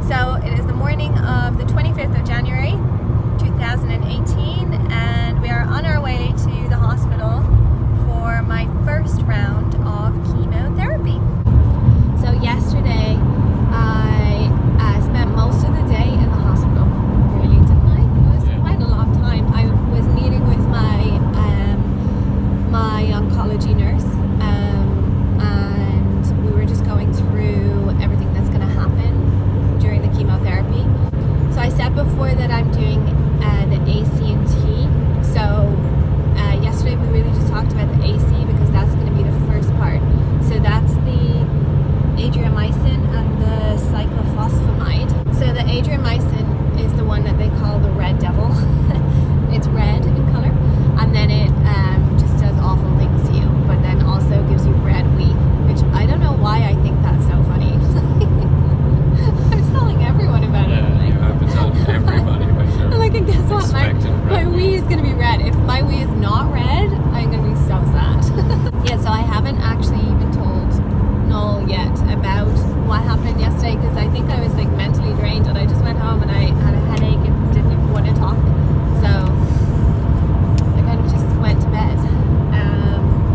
So it is the morning of the 25th of January 2018 and we are on our way to the hospital for my first round of chemotherapy. So yesterday I spent most of the day in the hospital. Really, didn't I? It was quite a long time. I was meeting with my oncology nurse and we were just going through everything that's going to happen during the chemotherapy. So I said before that I'm doing the AC and T. So yesterday we really just talked about the AC because that's going to be the first part. So that's the Adriamycin and the Cyclophosphamide. So the Adriamycin is the one that they call the red devil. It's red in color, and then it just does awful things to you, but then also gives you red wee, which I don't know why I think that's so funny. I'm telling everyone about it. Yeah, you have to tell everybody about your I'm like, guess what? My wee. wee is going to be red. If my wee is not red, I'm going to be so sad. Yeah, so I haven't actually even told Noel yet about what happened yesterday because I think I was like mentally drained and I just went home and I had a headache and didn't even want to talk. So I kind of just went to bed.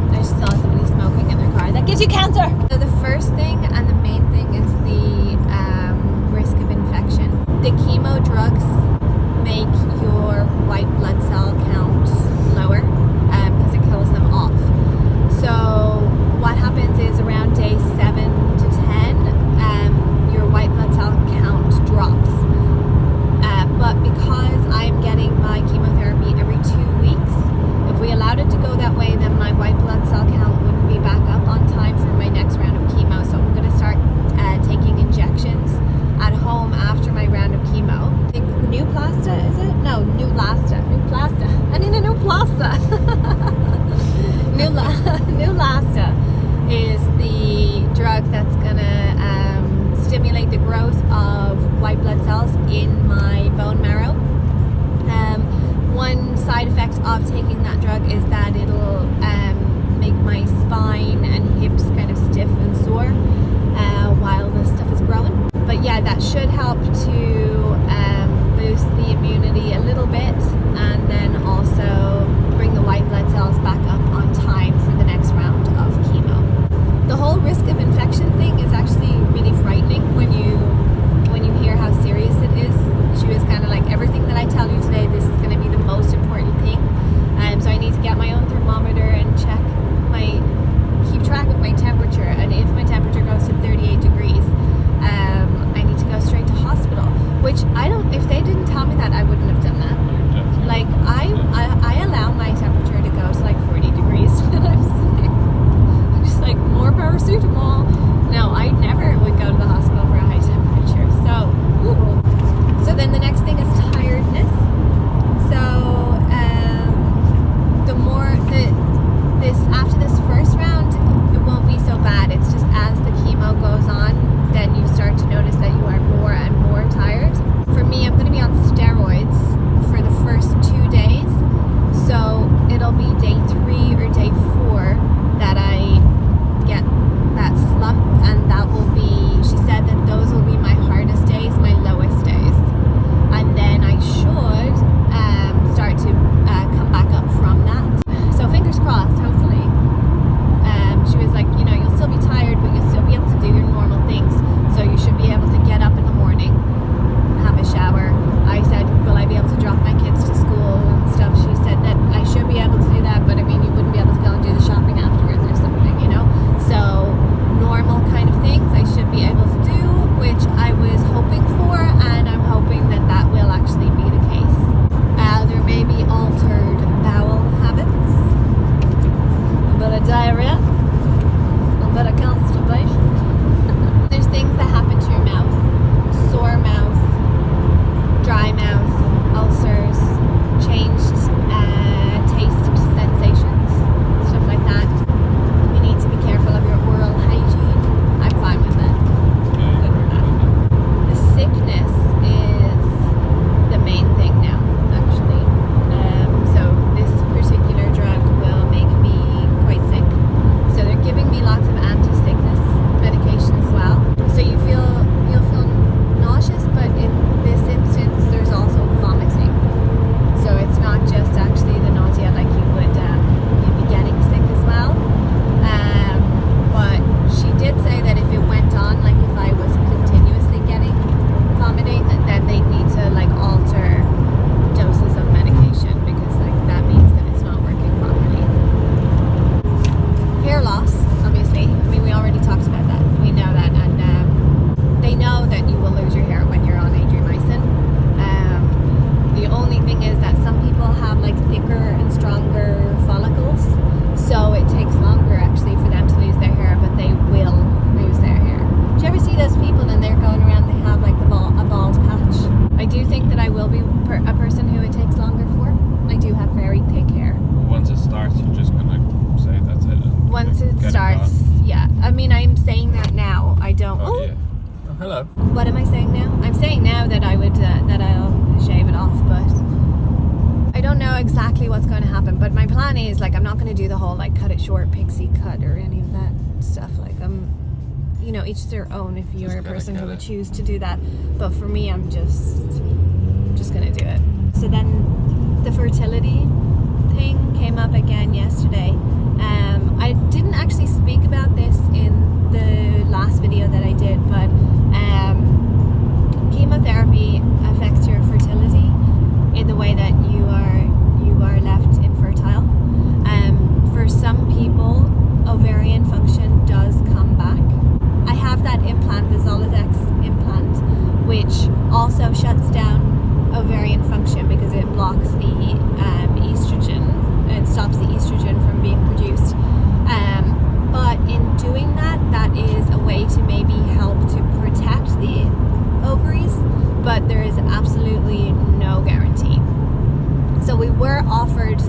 I just saw somebody smoking in their car. That gives you cancer! So the first thing and the main thing is the risk of infection. The chemo drugs make your white blood cell count lower because it kills them off. So what happens is around day 7 to 10, your white blood cell count drops. But because I'm getting my chemotherapy every 2 weeks, if we allowed it to go that way, then my white blood cell count wouldn't be back up on time for my next round of chemo. So I'm going to start taking injections at home after my round of chemo. I think Neulasta, is it? No, Neulasta. I need a Neulasta. Neulasta is the drug that's gonna stimulate the growth of white blood cells in my bone marrow. One side effect of taking that drug is that it'll make my spine and hips kind of stiff and sore while the stuff is growing. But yeah, that should help to boost the immunity a little bit and then also bring the white blood cells back up on time for the next round of chemo. The whole risk of infection thing is actually really frightening when you hear how serious it is. She was kind of like, everything that I tell you today, this is going to be the most important thing. So I need to get my own thermometer and keep track of hello. What am I saying now? I'm saying now that I would that I'll shave it off, but I don't know exactly what's going to happen. But my plan is like I'm not going to do the whole like cut it short, pixie cut or any of that stuff. Like you know, each their own. If you're a person who would choose to do that, but for me, I'm just going to do it. So then the fertility thing came up again yesterday. I didn't actually speak about this in the last video that I did, but chemotherapy affects your fertility in the way that you are left infertile. For some people, ovarian function does come back. I have that implant, the Zoladex implant, which also shuts down ovarian function because it blocks the estrogen. It stops the estrogen from being produced. But in doing that, that is a way to maybe help to protect the ovaries, but there is absolutely no guarantee. So we were offered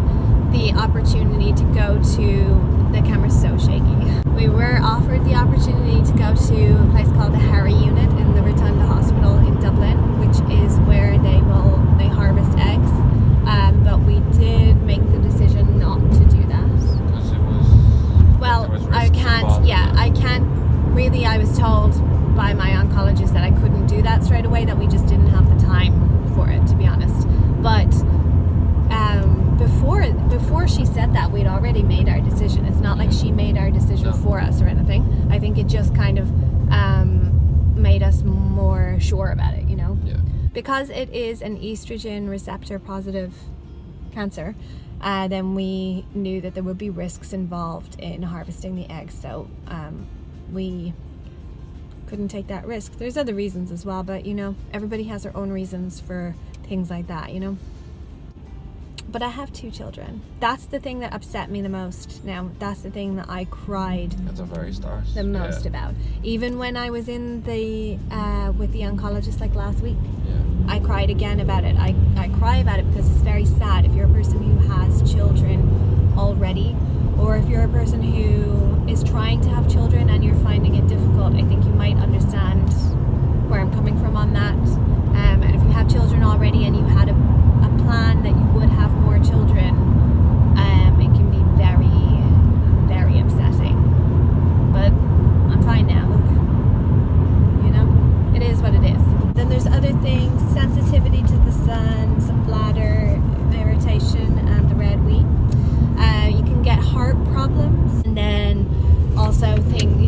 the opportunity to go to, the camera's so shaky. We were offered the opportunity to go to a place called the Harry Unit in the Rotunda Hospital in Dublin, which is where they harvest eggs. But we did make the decision not to do that. Because it was... Well, there was I risks can't, involved in it. I can't, really I was told by my oncologist that I couldn't do that straight away, that we just didn't have the time for it, to be honest. But before she said that, we'd already made our decision. It's not like she made our decision for us or anything. I think it just kind of made us more sure about it, you know? Yeah. Because it is an estrogen receptor positive cancer, then we knew that there would be risks involved in harvesting the eggs, so we couldn't take that risk. There's other reasons as well, but you know, everybody has their own reasons for things like that, you know. But I have 2 children. That's the thing that upset me the most now. That's the thing that I cried At the very start. the most about. Even when I was in the with the oncologist like last week, I cried again about it. I cry about it because it's very sad. If you're a person who has children already, or if you're a person who is trying to have children and you're finding it difficult, I think you might understand where I'm coming from on that. And if you have children already and you had a plan that you would have more children, it can be very, very upsetting. But I'm fine now, look. You know, it is what it is. Then there's other things, sensitivity to the sun, some bladder irritation, and the red wheat. You can get heart problems, and then also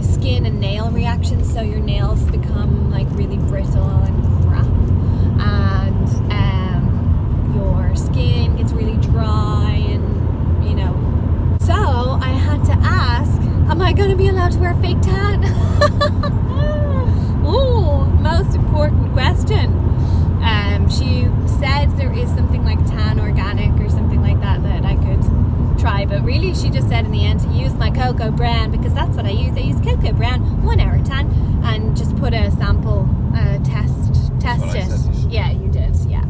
skin and nail reactions, so your nails become like really brittle and crap, and your skin gets really dry, and you know. So I had to ask, am I going to be allowed to wear fake tan? Ooh, most important question. She said there is something like tan organic or something like that I could try, but really she just said in the end to use my cocoa brand, because that's what I use. I use cocoa brand 1 hour tan, and just put a sample test it. Yeah, you did. Yeah,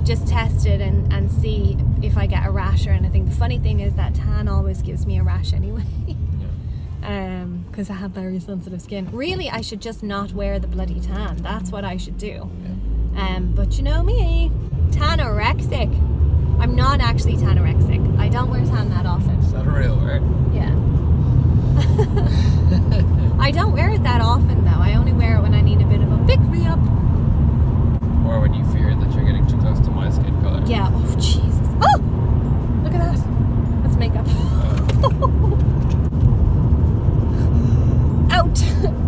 just test it and see if I get a rash or anything. The funny thing is that tan always gives me a rash anyway. Because I have very sensitive skin. Really, I should just not wear the bloody tan. That's what I should do. But you know me, tanorexic. I'm not actually tanorexic. I don't wear tan that often. Is that a real word? Yeah. I don't wear it that often though. I only wear it when I need a bit of a pick-me-up. Or when you fear that you're getting too close to my skin color. Yeah, oh Jesus. Oh! Look at that. That's makeup.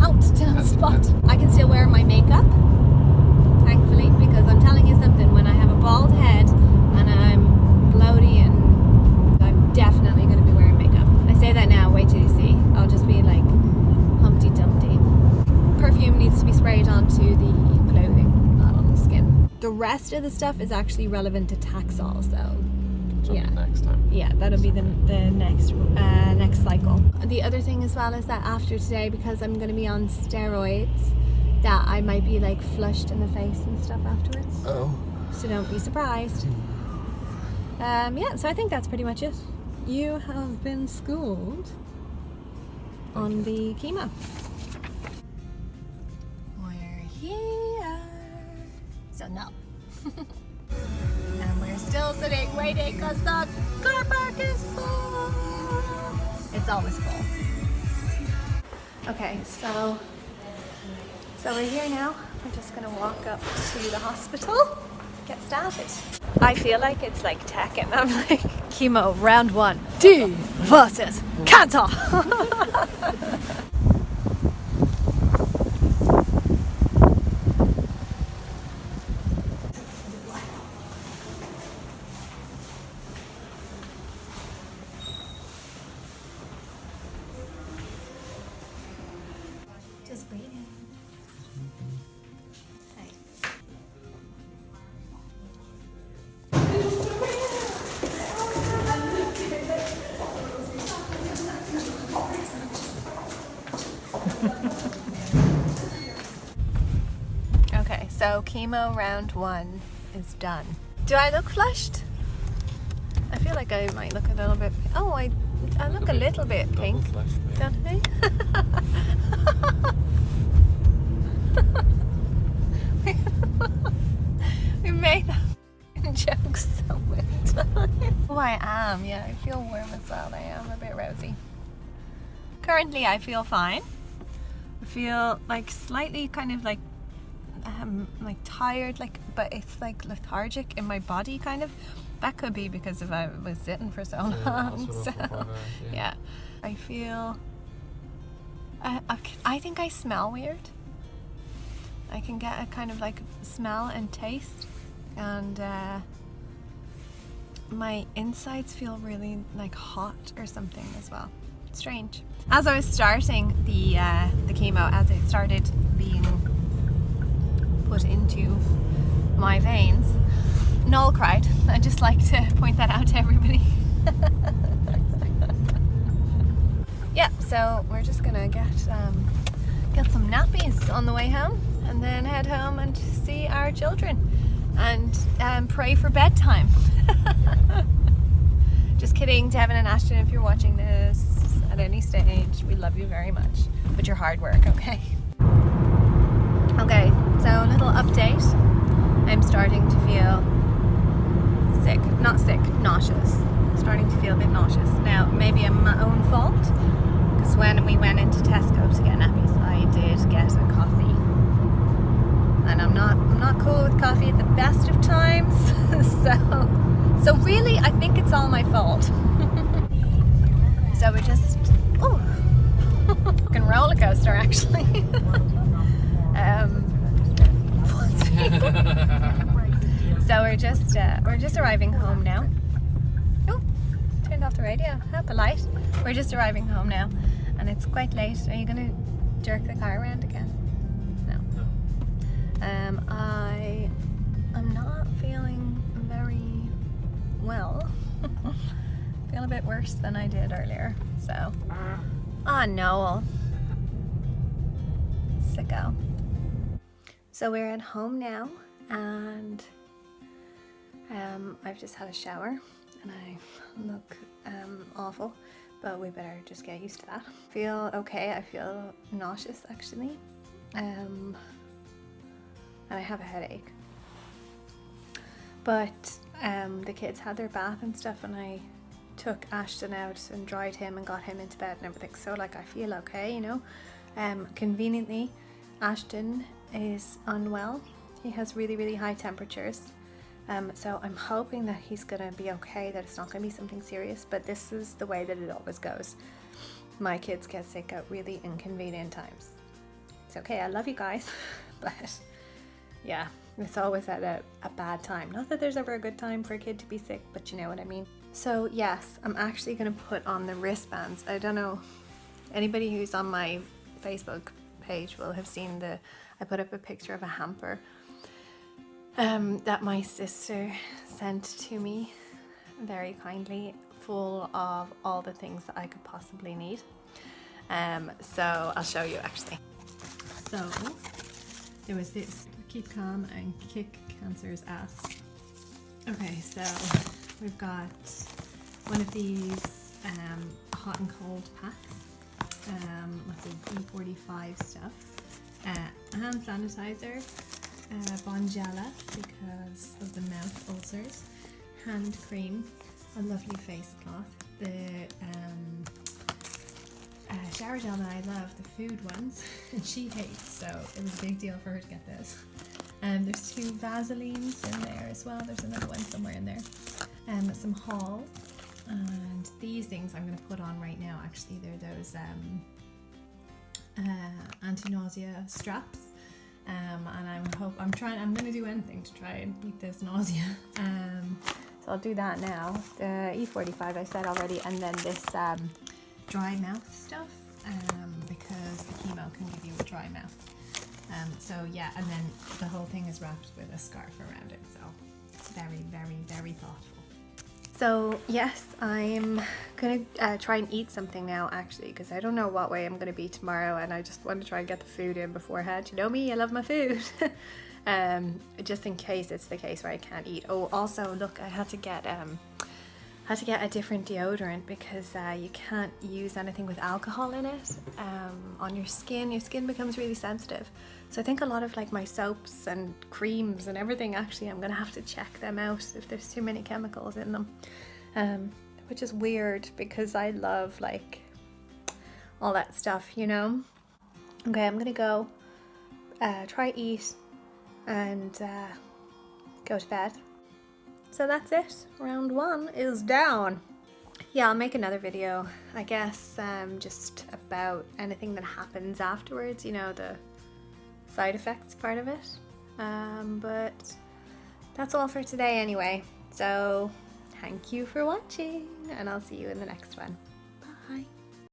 Out down spot. I can still wear my makeup, thankfully, because I'm telling you something, when I have a bald head and I'm bloaty, and I'm definitely going to be wearing makeup. I say that now, wait till you see. I'll just be like Humpty Dumpty. Perfume needs to be sprayed onto the clothing, not on the skin. The rest of the stuff is actually relevant to Taxol, so yeah. Next time. Yeah, that'll be the next cycle. The other thing as well is that after today, because I'm going to be on steroids, that I might be like flushed in the face and stuff afterwards. Oh. So don't be surprised. Yeah, so I think that's pretty much it. You have been schooled on the chemo. We're here. So no. And we're still sitting waiting because the car park is full. It's always full. Okay, so we're here now. We're just gonna walk up to the hospital, get started. I feel like it's like Tekken. I'm like, chemo round 1, D versus cancer. Just waiting. Hey. Okay, so chemo round 1 is done. Do I look flushed? I feel like I might look a little bit. Oh, I look a little bit pink, don't I? We made that joke so many times. Oh, I am. Yeah, I feel warm as well. I am a bit rosy. Currently, I feel fine. I feel like slightly kind of like tired, but it's like lethargic in my body, kind of. That could be because if I was sitting for so long. So, yeah. I feel. I think I smell weird. I can get a kind of like smell and taste, and my insides feel really like hot or something as well. Strange. As I was starting the chemo, as it started being put into my veins, Noel cried. I'd just like to point that out to everybody. Yeah, so we're just gonna get some nappies on the way home, and then head home and see our children and pray for bedtime. Just kidding, Devin and Ashton, if you're watching this at any stage, we love you very much. But your hard work, okay? Okay, so a little update. I'm starting to feel sick. Not sick, nauseous. Starting to feel a bit nauseous. Now, maybe I'm my own fault, because when we went into Tesco to get nappies, I did get a coffee. And I'm not cool with coffee at the best of times. So really, I think it's all my fault. So we're just, fucking roller coaster actually. So we're just arriving home now. Oh, turned off the radio. How polite. We're just arriving home now, and it's quite late. Are you gonna jerk the car around again? No. I'm not feeling very well. Feel a bit worse than I did earlier. So, Noel, sicko. So we're at home now, and I've just had a shower, and I look awful, but we better just get used to that. Feel okay. I feel nauseous actually, and I have a headache. But the kids had their bath and stuff, and I took Ashton out and dried him and got him into bed and everything. So like I feel okay, you know. Conveniently, Ashton is unwell. He has really, really high temperatures. So I'm hoping that he's gonna be okay, that it's not gonna be something serious, but this is the way that it always goes. My kids get sick at really inconvenient times. It's okay, I love you guys, but yeah, it's always at a bad time. Not that there's ever a good time for a kid to be sick, but you know what I mean. So yes, I'm actually gonna put on the wristbands. I don't know, anybody who's on my Facebook page will have seen I put up a picture of a hamper that my sister sent to me very kindly, full of all the things that I could possibly need. So I'll show you actually. So there was this, keep calm and kick cancer's ass. Okay, so we've got one of these hot and cold packs, lots of E45 stuff. hand sanitizer, Bonjela because of the mouth ulcers, hand cream, a lovely face cloth, the shower gel that I love, the food ones, and she hates, so it was a big deal for her to get this. There's 2 Vaselines in there as well. There's another one somewhere in there. Some Halls, and these things I'm going to put on right now. Actually, they're those anti-nausea straps, and I'm going to do anything to try and beat this nausea. So I'll do that now. The E45 I said already, and then this dry mouth stuff, because the chemo can give you a dry mouth. So yeah, and then the whole thing is wrapped with a scarf around it, so very, very, very thoughtful. So yes, I'm gonna try and eat something now actually, because I don't know what way I'm gonna be tomorrow, and I just want to try and get the food in beforehand. You know me, I love my food. Just in case it's the case where I can't eat. Oh, also look, I had to get a different deodorant because you can't use anything with alcohol in it on your skin. Your skin becomes really sensitive. So I think a lot of like my soaps and creams and everything, actually I'm gonna have to check them out if there's too many chemicals in them, which is weird because I love like all that stuff, you know. Okay, I'm gonna go try eat and go to bed. So that's it, round 1 is down. Yeah, I'll make another video, I guess, just about anything that happens afterwards, you know, the side effects part of it. But that's all for today anyway. So thank you for watching, and I'll see you in the next one.